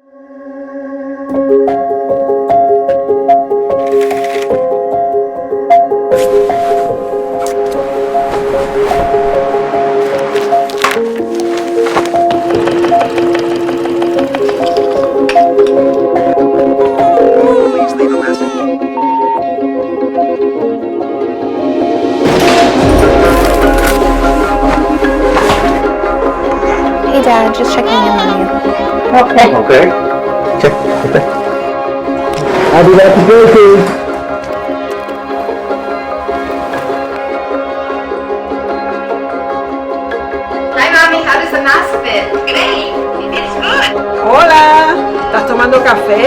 Dad, just checking in on you. Okay. Okay. I'll be back to groceries. Hi, Mommy. How does the mask fit? Great. It's good. Hola. ¿Estás tomando café?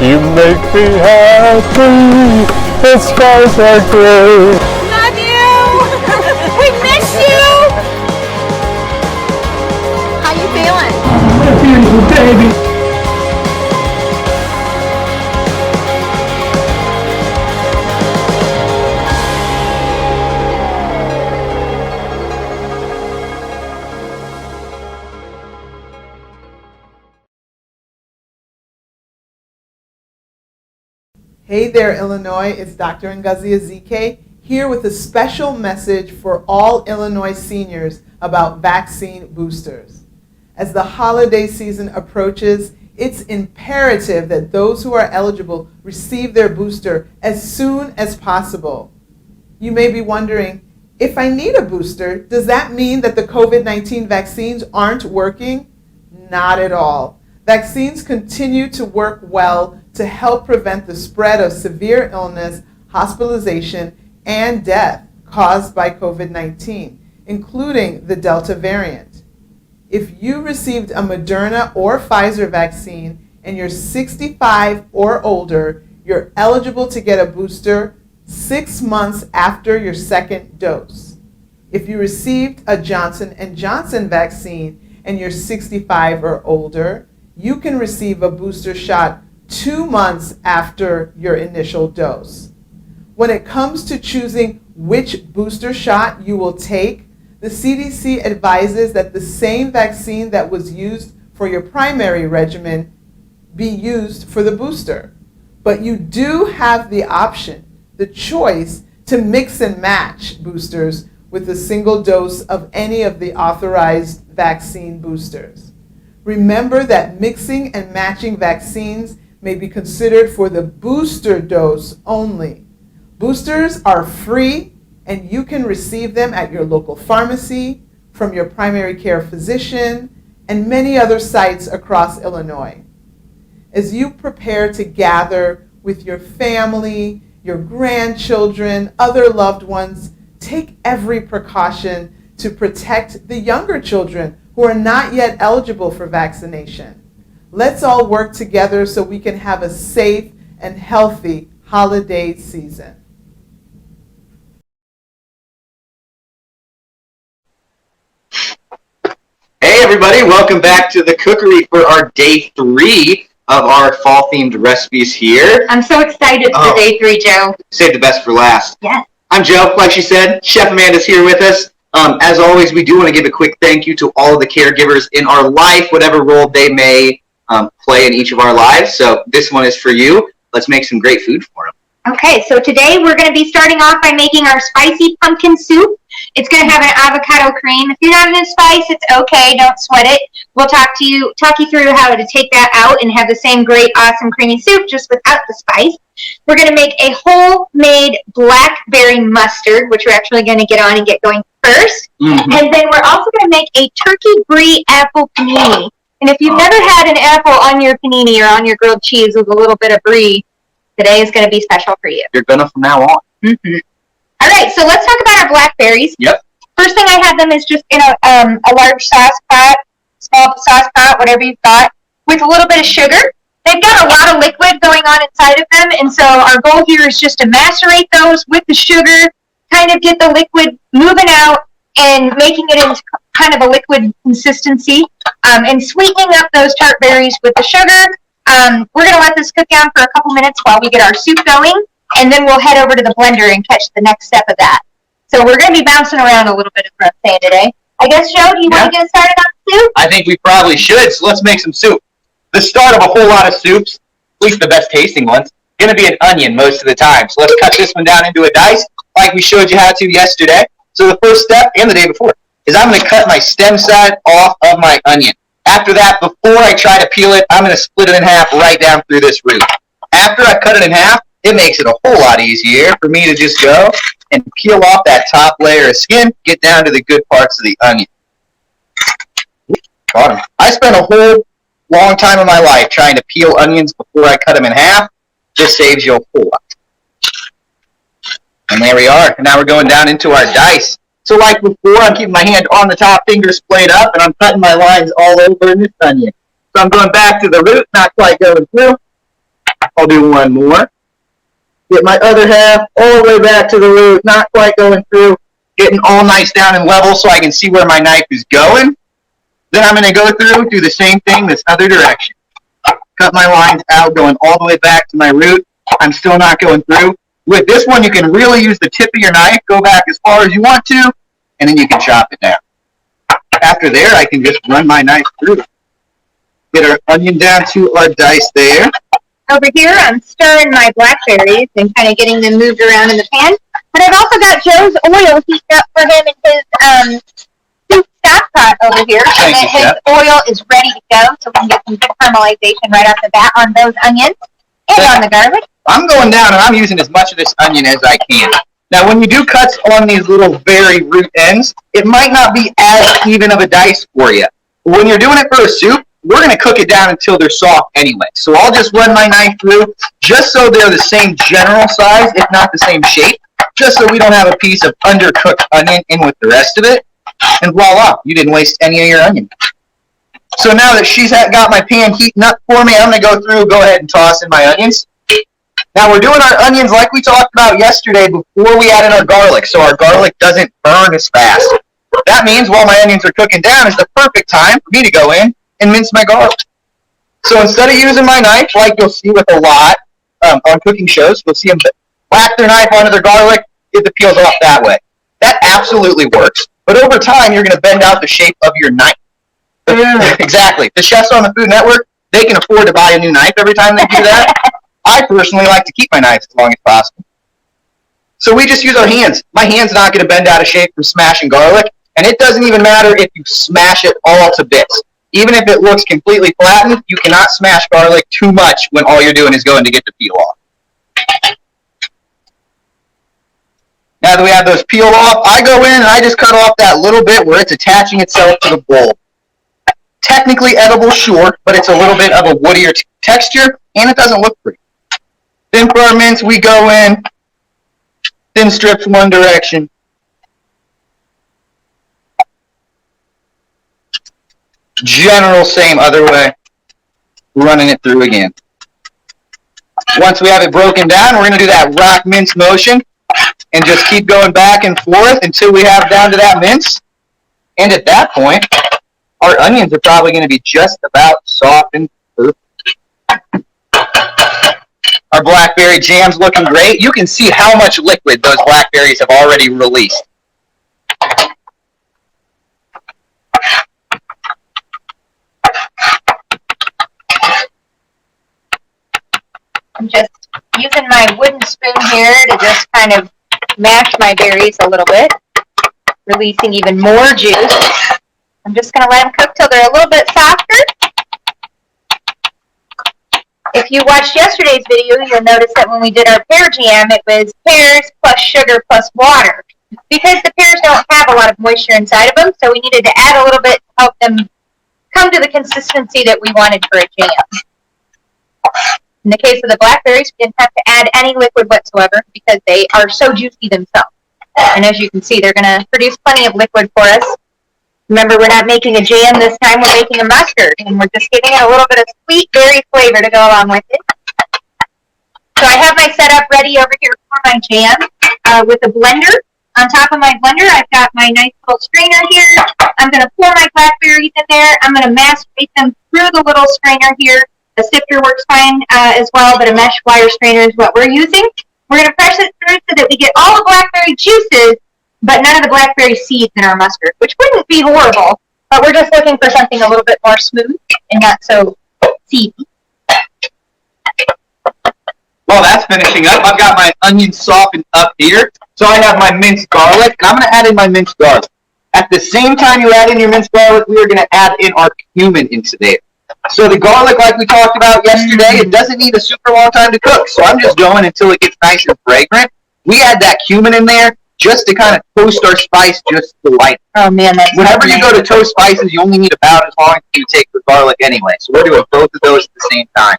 You make me happy, the skies are gray. Love you! We miss you! How you feeling? Beautiful baby. Hey there, Illinois. It's Dr. Ngozi Ezike here with a special message for all Illinois seniors about vaccine boosters. As the holiday season approaches, it's imperative that those who are eligible receive their booster as soon as possible. You may be wondering, if I need a booster, does that mean that the COVID-19 vaccines aren't working? Not at all. Vaccines continue to work well to help prevent the spread of severe illness, hospitalization, and death caused by COVID-19, including the Delta variant. If you received a Moderna or Pfizer vaccine and you're 65 or older, you're eligible to get a booster 6 months after your second dose. If you received a Johnson & Johnson vaccine and you're 65 or older, you can receive a booster shot 2 months after your initial dose. When it comes to choosing which booster shot you will take, the CDC advises that the same vaccine that was used for your primary regimen be used for the booster. But you do have the option, the choice, to mix and match boosters with a single dose of any of the authorized vaccine boosters. Remember that mixing and matching vaccines may be considered for the booster dose only. Boosters are free, and you can receive them at your local pharmacy, from your primary care physician, and many other sites across Illinois. As you prepare to gather with your family, your grandchildren, other loved ones, take every precaution to protect the younger children who are not yet eligible for vaccination. Let's all work together so we can have a safe and healthy holiday season. Hey everybody, welcome back to the Cookery for our day 3 of our fall-themed recipes here. I'm so excited for day 3, Joe. Save the best for last. Yes. I'm Joe, like she said. Chef Amanda's here with us. As always, we do want to give a quick thank you to all of the caregivers in our life, whatever role they may play in each of our lives. So this one is for you. Let's make some great food for them. Okay, so today we're going to be starting off by making our spicy pumpkin soup. It's going to have an avocado cream. If you're not into spice, it's okay. Don't sweat it. We'll talk you through how to take that out and have the same great, awesome, creamy soup just without the spice. We're going to make a homemade blackberry mustard, which we're actually going to get on and get going first. Mm-hmm. And then we're also going to make a turkey brie apple panini. And if you've never had an apple on your panini or on your grilled cheese with a little bit of brie, today is going to be special for you. You're gonna from now on. Mm-hmm. All right, so let's talk about our blackberries. Yep. First thing I have them is just in a large sauce pot, small sauce pot, whatever you've got, with a little bit of sugar. They've got a lot of liquid going on inside of them, and so our goal here is just to macerate those with the sugar, kind of get the liquid moving out and making it into kind of a liquid consistency, and sweetening up those tart berries with the sugar. We're going to let this cook down for a couple minutes while we get our soup going, and then we'll head over to the blender and catch the next step of that. So we're going to be bouncing around a little bit, is what I'm saying today. I guess, Joe, do you want to get started on the soup? I think we probably should, so let's make some soup. The start of a whole lot of soups, at least the best tasting ones, going to be an onion most of the time. So let's cut this one down into a dice like we showed you how to yesterday. So the first step, and the day before, is I'm going to cut my stem side off of my onion. After that, before I try to peel it, I'm going to split it in half right down through this root. After I cut it in half, it makes it a whole lot easier for me to just go and peel off that top layer of skin, get down to the good parts of the onion. Bottom. I spent a whole long time in my life trying to peel onions before I cut them in half. Just saves you a whole lot. And there we are. Now we're going down into our dice. So like before, I'm keeping my hand on the top, fingers splayed up, and I'm cutting my lines all over in this onion. So I'm going back to the root, not quite going through. I'll do one more. Get my other half all the way back to the root, not quite going through. Getting all nice down and level so I can see where my knife is going. Then I'm going to go through, do the same thing this other direction. Cut my lines out, going all the way back to my root. I'm still not going through. With this one, you can really use the tip of your knife, go back as far as you want to, and then you can chop it down. After there, I can just run my knife through it. Get our onion down to our dice there. Over here, I'm stirring my blackberries and kind of getting them moved around in the pan. But I've also got Joe's oil heated up for him in his soup stock pot over here. Thank you, his Chef. oil is ready to go, so we can get some good caramelization right off the bat on those onions and on the garlic. I'm going down and I'm using as much of this onion as I can. Now, when you do cuts on these little very root ends, it might not be as even of a dice for you. But when you're doing it for a soup, we're going to cook it down until they're soft anyway. So I'll just run my knife through just so they're the same general size, if not the same shape, just so we don't have a piece of undercooked onion in with the rest of it. And voila, you didn't waste any of your onion. So now that she's got my pan heating up for me, I'm going to go ahead and toss in my onions. Now we're doing our onions like we talked about yesterday before we add in our garlic, so our garlic doesn't burn as fast. That means while my onions are cooking down is the perfect time for me to go in and mince my garlic. So instead of using my knife, like you'll see with a lot on cooking shows, you'll see them whack their knife onto their garlic, get the peels off that way. That absolutely works. But over time, you're going to bend out the shape of your knife. Exactly. The chefs on the Food Network, they can afford to buy a new knife every time they do that. I personally like to keep my knives as long as possible. So we just use our hands. My hand's not going to bend out of shape from smashing garlic, and it doesn't even matter if you smash it all to bits. Even if it looks completely flattened, you cannot smash garlic too much when all you're doing is going to get the peel off. Now that we have those peeled off, I go in and I just cut off that little bit where it's attaching itself to the bowl. Technically edible, sure, but it's a little bit of a woodier texture, and it doesn't look pretty. Then for our mince, we go in, thin strips one direction. General same other way, running it through again. Once we have it broken down, we're going to do that rock mince motion and just keep going back and forth until we have down to that mince. And at that point, our onions are probably going to be just about soft and perfect. Our blackberry jam's looking great. You can see how much liquid those blackberries have already released. I'm just using my wooden spoon here to just kind of mash my berries a little bit, releasing even more juice. I'm just going to let them cook till they're a little bit softer. If you watched yesterday's video, you'll notice that when we did our pear jam, it was pears plus sugar plus water. Because the pears don't have a lot of moisture inside of them, so we needed to add a little bit to help them come to the consistency that we wanted for a jam. In the case of the blackberries, we didn't have to add any liquid whatsoever because they are so juicy themselves. And as you can see, they're going to produce plenty of liquid for us. Remember, we're not making a jam this time, we're making a mustard, and we're just giving it a little bit of sweet berry flavor to go along with it. So I have my setup ready over here for my jam with a blender. On top of my blender, I've got my nice little strainer here. I'm going to pour my blackberries in there. I'm going to macerate them through the little strainer here. A sifter works fine as well, but a mesh wire strainer is what we're using. We're going to press it through so that we get all the blackberry juices, but none of the blackberry seeds in our mustard, which wouldn't be horrible, but we're just looking for something a little bit more smooth and not so seedy. While that's finishing up, I've got my onions softened up here. So I have my minced garlic, and I'm going to add in my minced garlic. At the same time you add in your minced garlic, we are going to add in our cumin into there. So the garlic, like we talked about yesterday, it doesn't need a super long time to cook. So I'm just going until it gets nice and fragrant. We add that cumin in there just to kind of toast our spice just to light. Oh man, that's whenever you go to toast spices, you only need about as long as you take the garlic anyway. So we're doing both of those at the same time.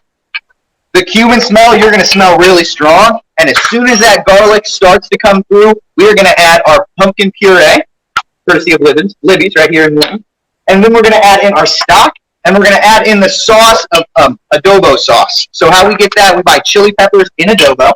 The cumin smell, you're going to smell really strong. And as soon as that garlic starts to come through, we are going to add our pumpkin puree, courtesy of Libby's right here in Newton. And then we're going to add in our stock, and we're going to add in the sauce of adobo sauce. So how we get that, we buy chili peppers in adobo.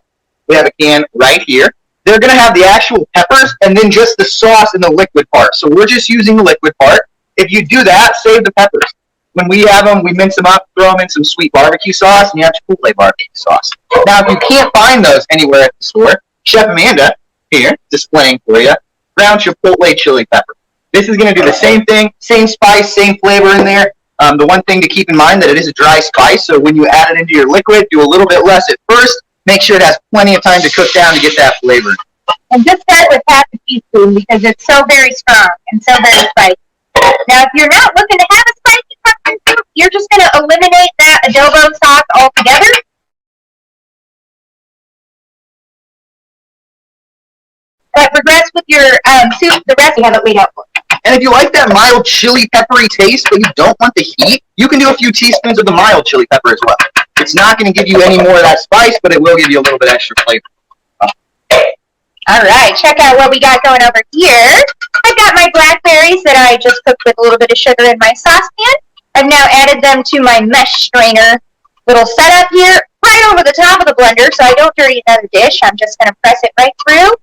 We have a can right here. They're going to have the actual peppers and then just the sauce in the liquid part. So we're just using the liquid part. If you do that, save the peppers. When we have them, we mince them up, throw them in some sweet barbecue sauce, and you have Chipotle barbecue sauce. Now, if you can't find those anywhere at the store, Chef Amanda, here, displaying for you, ground Chipotle chili pepper. This is going to do the same thing, same spice, same flavor in there. The one thing to keep in mind that it is a dry spice, so when you add it into your liquid, do a little bit less at first. Make sure it has plenty of time to cook down to get that flavor. And just start with half a teaspoon because it's so very strong and so very spicy. Now, if you're not looking to have a spicy pumpkin soup, you're just going to eliminate that adobo sauce altogether. But progress with your soup, the rest you have it laid out for. And if you like that mild chili peppery taste, but you don't want the heat, you can do a few teaspoons of the mild chili pepper as well. It's not going to give you any more of that spice, but it will give you a little bit extra flavor. All right, check out what we got going over here. I've got my blackberries that I just cooked with a little bit of sugar in my saucepan. I've now added them to my mesh strainer little setup here, right over the top of the blender, so I don't dirty another dish. I'm just going to press it right through.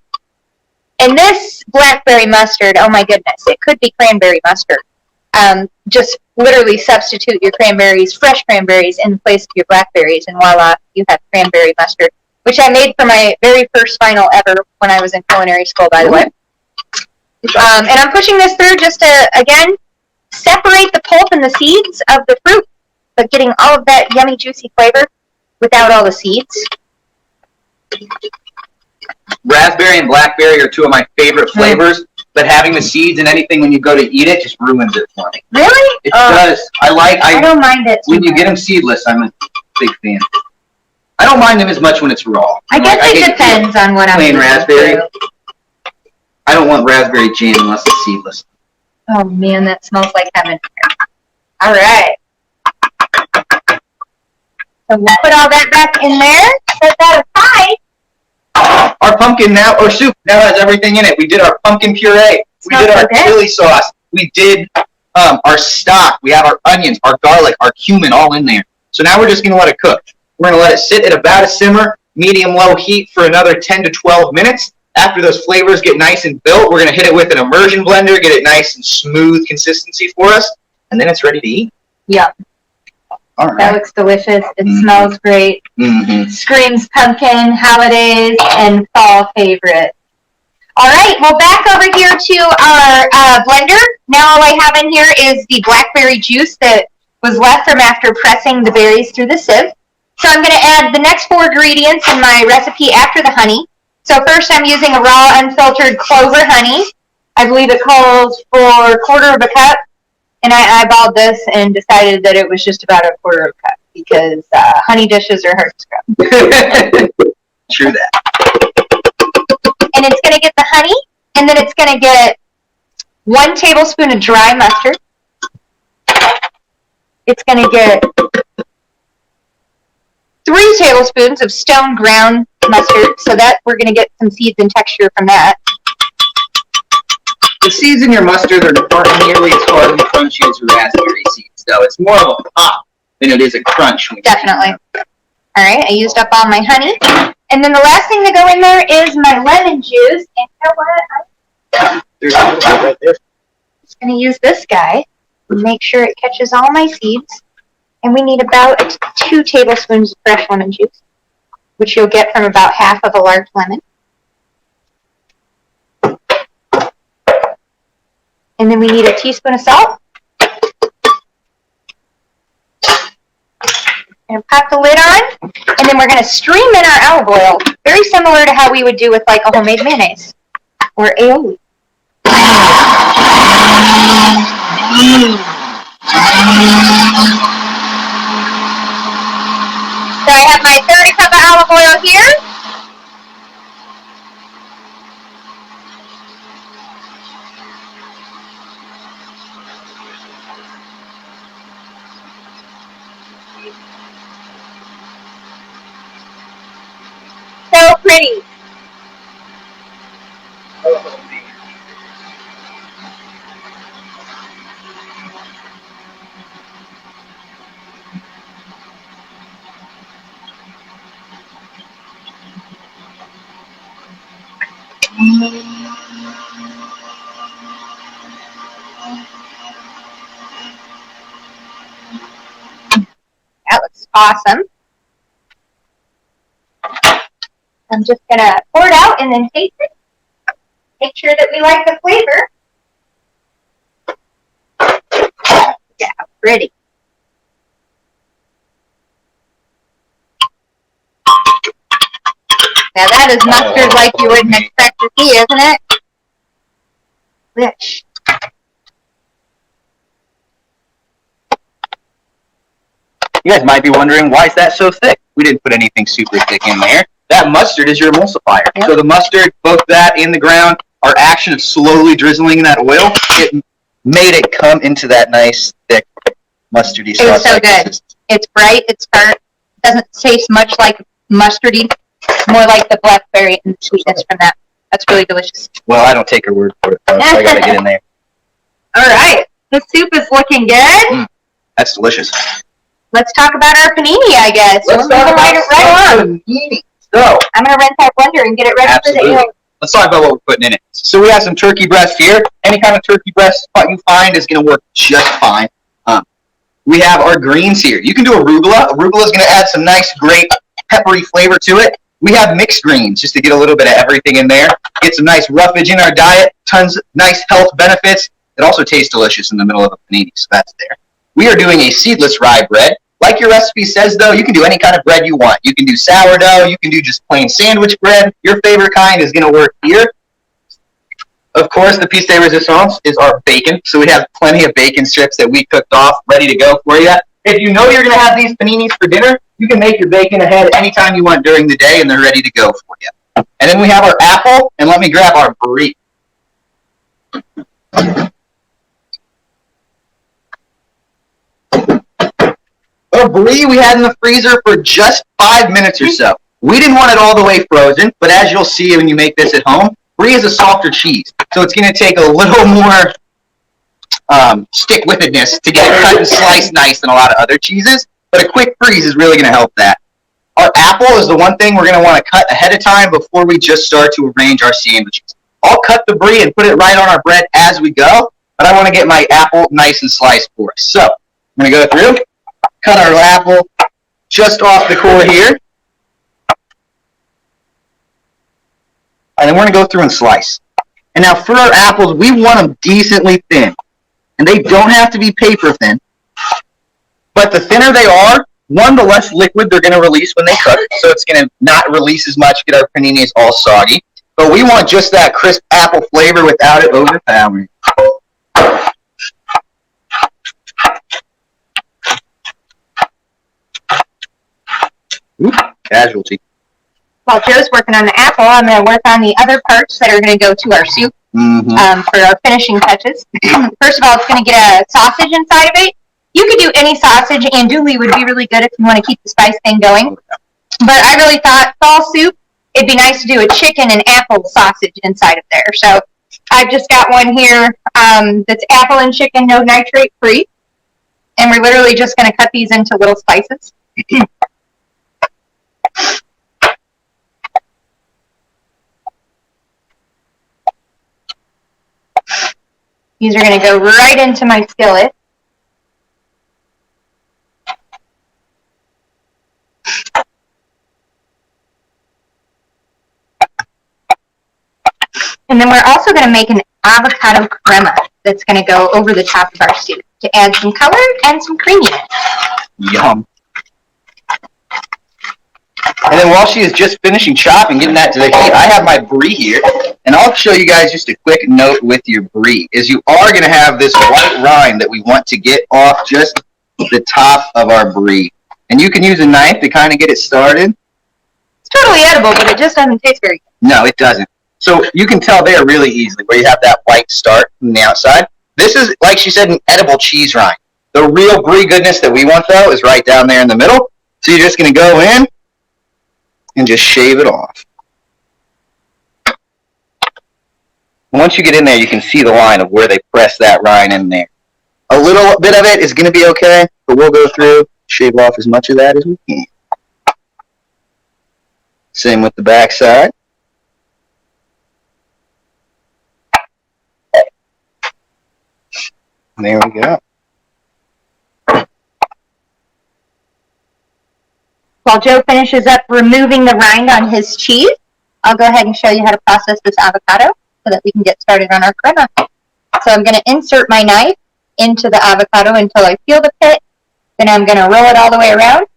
And this blackberry mustard, oh my goodness, it could be cranberry mustard. Just literally substitute your cranberries, fresh cranberries, in place of your blackberries, and voila, you have cranberry mustard, which I made for my very first final ever when I was in culinary school, by the way. And I'm pushing this through just to, again, separate the pulp and the seeds of the fruit, but getting all of that yummy, juicy flavor without all the seeds. Raspberry and blackberry are two of my favorite flavors, but having the seeds in anything when you go to eat it just ruins it for me. Really? It does. I don't mind it. When you get them seedless, I'm a big fan. I don't mind them as much when it's raw. I guess it depends on what I'm plain eating. raspberry. I don't want raspberry jam unless it's seedless. Oh man, that smells like heaven. All right. So we'll put all that back in there. Set that aside. Our pumpkin soup now has everything in it. We did our pumpkin puree. We did our chili sauce. We did our stock. We have our onions, our garlic, our cumin all in there. So now we're just going to let it cook. We're going to let it sit at about a simmer, medium-low heat for another 10 to 12 minutes. After those flavors get nice and built, we're going to hit it with an immersion blender, get it nice and smooth consistency for us, and then it's ready to eat. Yep. All right. That looks delicious. It smells great. Screams pumpkin, holidays, and fall favorite. All right, well, back over here to our blender. Now all I have in here is the blackberry juice that was left from after pressing the berries through the sieve. So I'm going to add the next 4 ingredients in my recipe after the honey. So first I'm using a raw, unfiltered clover honey. I believe it calls for 1/4 cup. And I eyeballed this and decided that it was just about a 1/4 cup because honey dishes are hard to scrub. True that. And it's going to get the honey, and then it's going to get 1 tablespoon of dry mustard. It's going to get 3 tablespoons of stone ground mustard, so that we're going to get some seeds and texture from that. The seeds in your mustard aren't nearly as hard and crunchy as your raspberry seeds, though. It's more of a pop than it is a crunch. Definitely. All right, I used up all my honey. And then the last thing to go in there is my lemon juice. And you know what? There's a little bit right there. I'm just going to use this guy and make sure it catches all my seeds And we need about 2 tablespoons of fresh lemon juice, which you'll get from about half of a large lemon. And then we need a teaspoon of salt. And pop the lid on, and then we're going to stream in our olive oil, very similar to how we would do with like a homemade mayonnaise or aioli. So I have my 30 cup of olive oil here. So pretty. That looks awesome. I'm just going to pour it out and then taste it. Make sure that we like the flavor. Yeah, pretty. Now that is mustard like you wouldn't expect to see, isn't it? Rich. You guys might be wondering, why is that so thick? We didn't put anything super thick in there. That mustard is your emulsifier. Yep. So the mustard, both that in the ground, our action of slowly drizzling in that oil, it made it come into that nice, thick, mustardy sauce. It's so good. It's bright, it's tart, doesn't taste much like mustardy, more like the blackberry and sweetness from that. That's really delicious. Well, I don't take her word for it, so I gotta get in there. All right, the soup is looking good. That's delicious. Let's talk about our panini, I guess. Let's talk about right on. Panini. So, I'm going to rinse our blender and get it ready for the ale. Let's talk about what we're putting in it. So we have some turkey breast here. Any kind of turkey breast spot you find is going to work just fine. We have our greens here. You can do arugula. Arugula is going to add some nice, great, peppery flavor to it. We have mixed greens just to get a little bit of everything in there. Get some nice roughage in our diet. Tons of nice health benefits. It also tastes delicious in the middle of a panini, so that's there. We are doing a seedless rye bread. Like your recipe says, though, you can do any kind of bread you want. You can do sourdough. You can do just plain sandwich bread. Your favorite kind is going to work here. Of course, the piece de resistance is our bacon. So we have plenty of bacon strips that we cooked off, ready to go for you. If you know you're going to have these paninis for dinner, you can make your bacon ahead anytime you want during the day, and they're ready to go for you. And then we have our apple, and let me grab our brie. Our brie we had in the freezer for just 5 minutes or so. We didn't want it all the way frozen, but as you'll see when you make this at home, brie is a softer cheese, so it's going to take a little more stick-with-itness to get it cut and sliced nice than a lot of other cheeses, but a quick freeze is really going to help that. Our apple is the one thing we're going to want to cut ahead of time before we just start to arrange our sandwiches. I'll cut the brie and put it right on our bread as we go, but I want to get my apple nice and sliced for us. So I'm going to go through. Cut our apple just off the core here. And then we're going to go through and slice. And now for our apples, we want them decently thin. And they don't have to be paper thin. But the thinner they are, one, the less liquid they're going to release when they cook. So it's going to not release as much, get our paninis all soggy. But we want just that crisp apple flavor without it overpowering. Ooh, casualty. While Joe's working on the apple, I'm going to work on the other parts that are going to go to our soup for our finishing touches. First of all, it's going to get a sausage inside of it. You could do any sausage. Andouille would be really good if you want to keep the spice thing going. But I really thought fall soup, it'd be nice to do a chicken and apple sausage inside of there. So I've just got one here that's apple and chicken, no nitrate free. And we're literally just going to cut these into little slices. These are going to go right into my skillet. And then we're also going to make an avocado crema that's going to go over the top of our soup to add some color and some creaminess. Yum. And then while she is just finishing chopping, getting that to the heat, I have my Brie here. And I'll show you guys just a quick note with your Brie, is you are going to have this white rind that we want to get off just the top of our Brie. And you can use a knife to kind of get it started. It's totally edible, but it just doesn't taste very good. No, it doesn't. So you can tell there really easily where you have that white start from the outside. This is, like she said, an edible cheese rind. The real Brie goodness that we want, though, is right down there in the middle. So you're just going to go in and just shave it off. Once you get in there, you can see the line of where they press that rind in there. A little bit of it is going to be okay, but we'll go through, shave off as much of that as we can. Same with the back side. There we go. While Joe finishes up removing the rind on his cheese, I'll go ahead and show you how to process this avocado so that we can get started on our crema. So I'm going to insert my knife into the avocado until I feel the pit. Then I'm going to roll it all the way around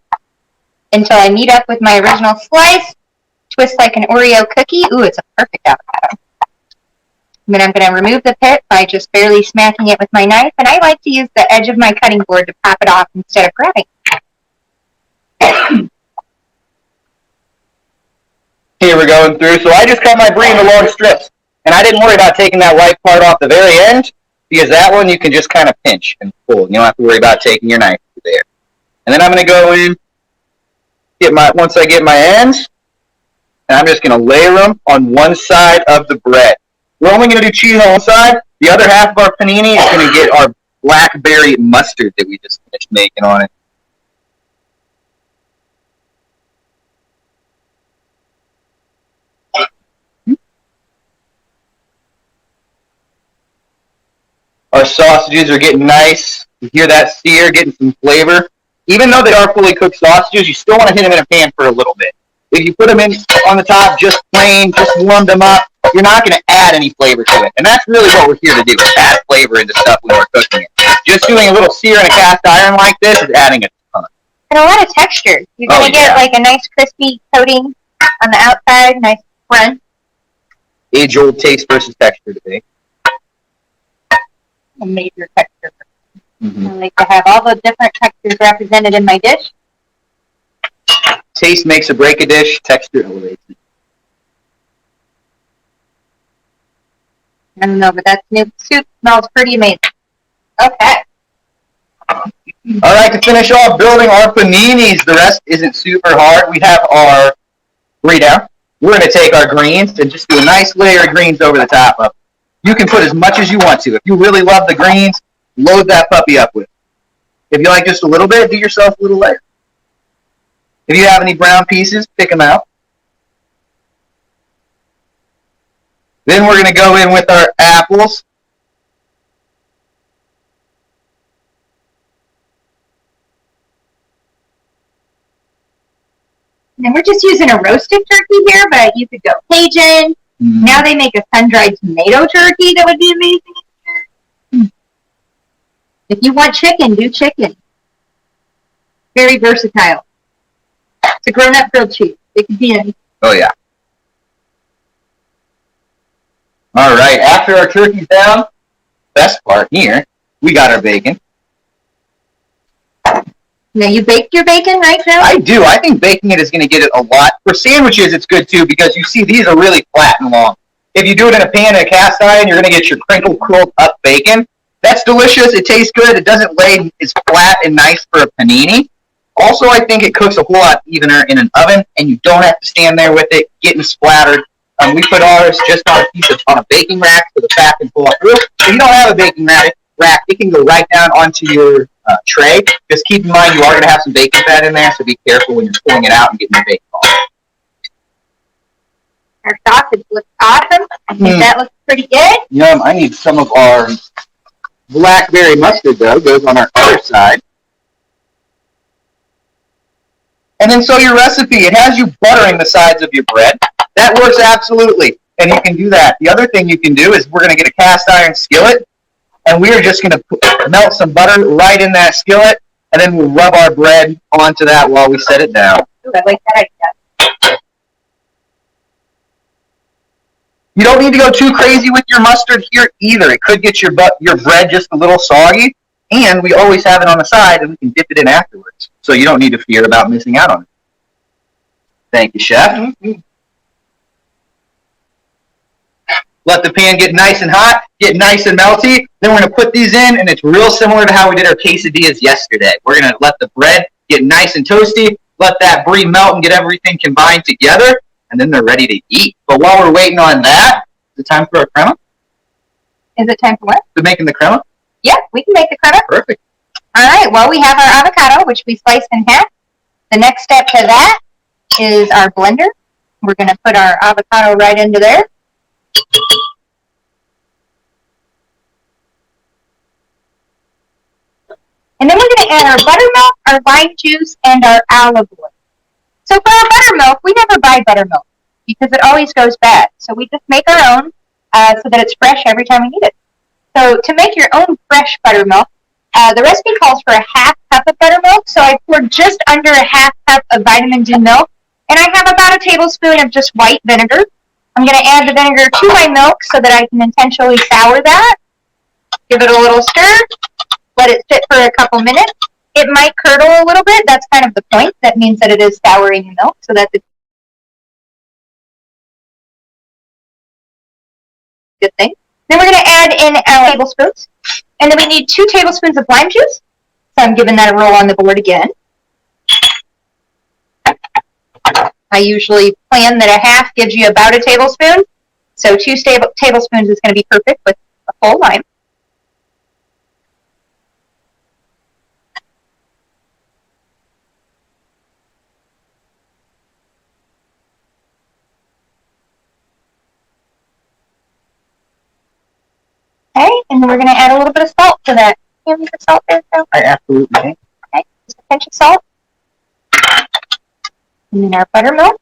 until I meet up with my original slice. Twist like an Oreo cookie. Ooh, it's a perfect avocado. And then I'm going to remove the pit by just barely smacking it with my knife. And I like to use the edge of my cutting board to pop it off instead of grabbing. Here we're going through. So I just cut my Brie into long strips. And I didn't worry about taking that white part off the very end, because that one you can just kind of pinch and pull. You don't have to worry about taking your knife through there. And then I'm going to go in, once I get my ends, and I'm just going to layer them on one side of the bread. We're only going to do cheese on one side. The other half of our panini is going to get our Blackberry Mustard that we just finished making on it. Our sausages are getting nice. You hear that sear, getting some flavor. Even though they are fully cooked sausages, you still want to hit them in a pan for a little bit. If you put them in on the top just plain, just warm them up, you're not going to add any flavor to it. And that's really what we're here to do, is add flavor into stuff when we're cooking it. Just doing a little sear in a cast iron like this is adding a ton. And a lot of texture. You're going to get like a nice crispy coating on the outside, nice crunch. Age-old taste versus texture today. A major texture. I like to have all the different textures represented in my dish. Taste makes or break a dish, texture elevates it. I don't know, but that soup smells pretty amazing. Okay. All right, to finish off building our paninis, the rest isn't super hard. We have our Brie down. We're going to take our greens and just do a nice layer of greens over the top of it. You can put as much as you want to. If you really love the greens, load that puppy up with it. If you like just a little bit, do yourself a little layer. If you have any brown pieces, pick them out. Then we're going to go in with our apples. And we're just using a roasted turkey here, but you could go Cajun. Now they make a sun-dried tomato turkey that would be amazing. If you want chicken, do chicken. Very versatile. It's a grown-up grilled cheese. It could be anything. Oh, yeah. All right, after our turkey's down, best part here, we got our bacon. Now, you baked your bacon right now? I do. I think baking it is going to get it a lot. For sandwiches, it's good, too, because you see these are really flat and long. If you do it in a pan in a cast iron, you're going to get your crinkled, curled up bacon. That's delicious. It tastes good. It doesn't lay as flat and nice for a panini. Also, I think it cooks a whole lot evener in an oven, and you don't have to stand there with it getting splattered. We put ours just on a baking rack so the fat can pull up through. If you don't have a baking rack, it can go right down onto your tray. Just keep in mind you are going to have some bacon fat in there, so be careful when you're pulling it out and getting the bacon off. Our sausage looks awesome. I think that looks pretty good. Yum. I need some of our Blackberry Mustard, though. Goes on our other side. And then so your recipe, it has you buttering the sides of your bread. That works absolutely. and you can do that. The other thing you can do is we're going to get a cast iron skillet, and we are just going to melt some butter right in that skillet, and then we'll rub our bread onto that while we set it down. Ooh, I like that idea. You don't need to go too crazy with your mustard here either. It could get your bread just a little soggy, and we always have it on the side, and we can dip it in afterwards. So you don't need to fear about missing out on it. Thank you, Chef. Mm-hmm. Let the pan get nice and hot, get nice and melty. Then we're going to put these in, and it's real similar to how we did our quesadillas yesterday. We're going to let the bread get nice and toasty, let that brie melt and get everything combined together, and then they're ready to eat. But while we're waiting on that, is it time for our crema? Is it time for what? We're making the crema? Yeah, we can make the crema. Perfect. All right, well, we have our avocado, which we sliced in half. The next step to that is our blender. We're going to put our avocado right into there. And then we're going to add our buttermilk, our lime juice, and our olive oil. So for our buttermilk, we never buy buttermilk because it always goes bad. So we just make our own so that it's fresh every time we need it. So to make your own fresh buttermilk, the recipe calls for a half cup of buttermilk. So I poured just under a half cup of vitamin D milk, and I have about a tablespoon of just white vinegar. I'm going to add the vinegar to my milk so that I can intentionally sour that. Give it a little stir. Let it sit for a couple minutes. It might curdle a little bit. That's kind of the point. That means that it is souring the milk, so that's a good thing. Then we're going to add in our tablespoons. And then we need 2 tablespoons of lime juice. So I'm giving that a roll on the board again. I usually plan that a half gives you about a tablespoon. So 2 tablespoons is going to be perfect with a full lime. Okay, and then we're going to add a little bit of salt to that. Can you leave the salt there, Phil? I absolutely can. Okay, just a pinch of salt. And then our buttermilk.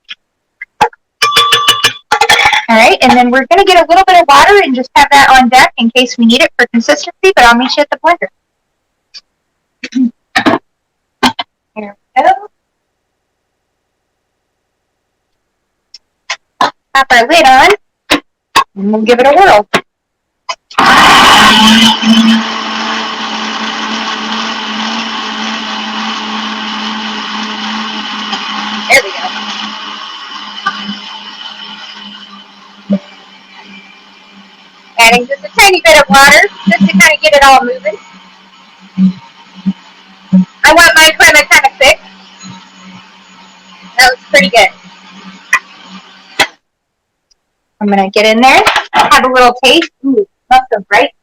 All right, and then we're going to get a little bit of water and just have that on deck in case we need it for consistency, but I'll meet you at the blender. Here we go. Pop our lid on, and we'll give it a whirl. There we go. Adding just a tiny bit of water, just to kind of get it all moving. I want my crema kind of thick. That looks pretty good. I'm going to get in there, have a little taste. Ooh, smells so bright.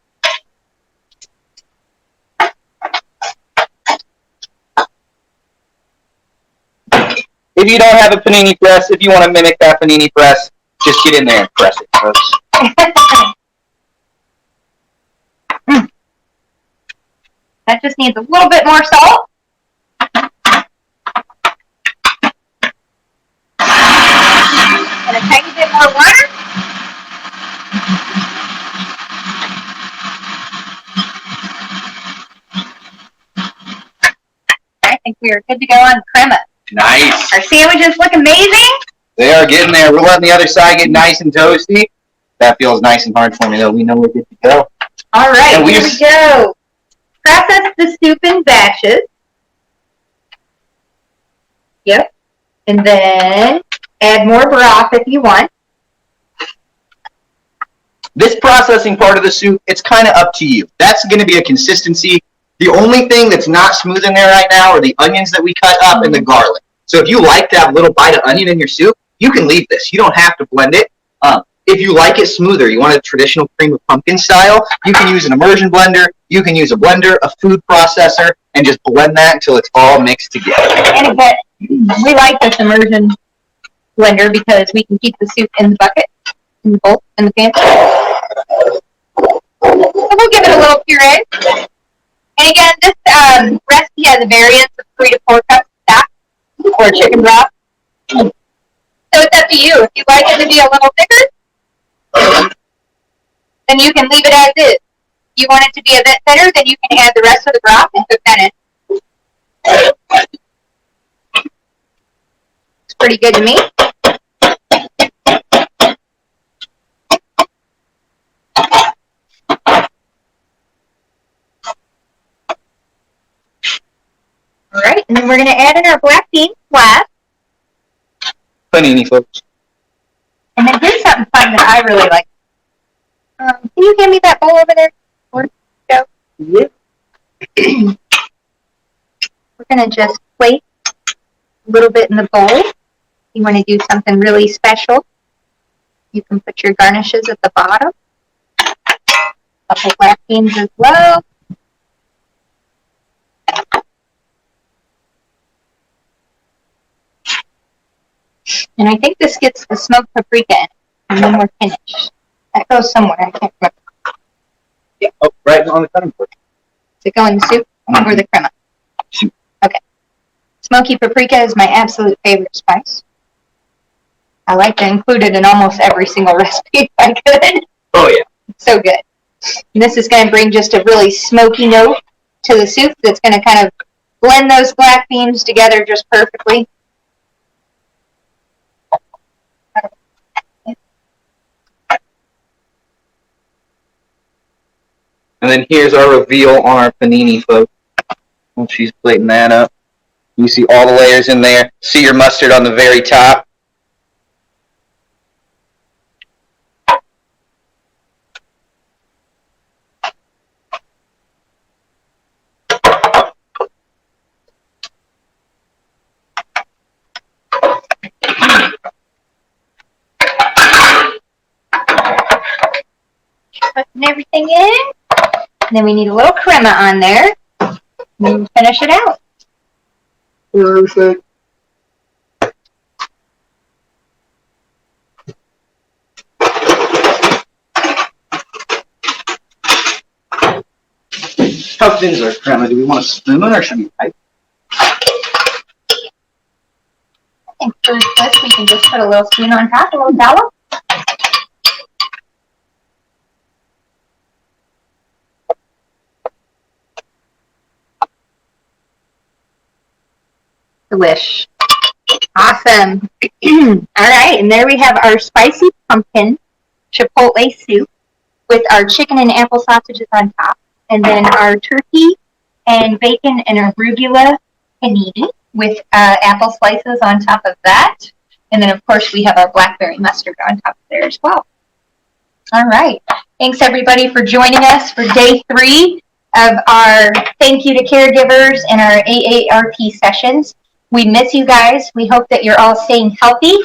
If you don't have a panini press, if you want to mimic that panini press, just get in there and press it, folks. That just needs a little bit more salt. And a tiny bit more water. I think we are good to go on crema. Nice. Our sandwiches look amazing. They are getting there. We're letting the other side get nice and toasty. That feels nice and hard for me, though. We know we're good to go. All right, And here we go. Process the soup in batches. Yep. And then add more broth if you want. This processing part of the soup, it's kind of up to you. That's going to be a consistency. The only thing that's not smooth in there right now are the onions that we cut up and the garlic. So if you like to have a little bite of onion in your soup, you can leave this. You don't have to blend it. If you like it smoother, you want a traditional cream of pumpkin style, you can use an immersion blender, you can use a blender, a food processor, and just blend that until it's all mixed together. And again, we like this immersion blender because we can keep the soup in the bucket, in the bowl, in the pan. So we'll give it a little puree. And again, this recipe has a variance of 3 to 4 cups of stock or chicken broth. So it's up to you. If you like it to be a little thicker, then you can leave it as is. If you want it to be a bit thinner, then you can add the rest of the broth and cook that in. It's pretty good to me. All right, and then we're going to add in our black beans last. Panini, folks. And then here's something fun that I really like. Can you hand me that bowl over there? Or go? Yep. We're going to just place a little bit in the bowl. You want to do something really special, you can put your garnishes at the bottom. A couple black beans as well. And I think this gets the smoked paprika in it, and then we're finished. That goes somewhere, I can't remember. Yeah, oh, right on the cutting board. Does it go in the soup or the crema? Okay. Smoky paprika is my absolute favorite spice. I like to include it in almost every single recipe if I could. Oh, yeah. So good. And this is going to bring just a really smoky note to the soup that's going to kind of blend those black beans together just perfectly. And then here's our reveal on our panini, folks. Well, she's plating that up. You see all the layers in there. See your mustard on the very top. Putting everything in. And then we need a little crema on there. And then finish it out. Perfect. How thin is our crema? Do we want a spoon or should we pipe? I think for this we can just put a little spoon on top, a little dollop. Delish. Awesome. All right, and there we have our spicy pumpkin chipotle soup with our chicken and apple sausages on top, and then our turkey and bacon and arugula panini with apple slices on top of that, and then of course we have our blackberry mustard on top of there as well. All right, thanks everybody for joining us for day 3 of our thank you to caregivers and our AARP sessions. We miss you guys. We hope that you're all staying healthy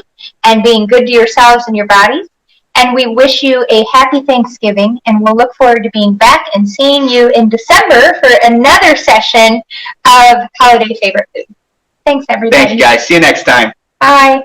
and being good to yourselves and your bodies. And we wish you a happy Thanksgiving. And we'll look forward to being back and seeing you in December for another session of Holiday Favorite Food. Thanks, everybody. Thank you, guys. See you next time. Bye.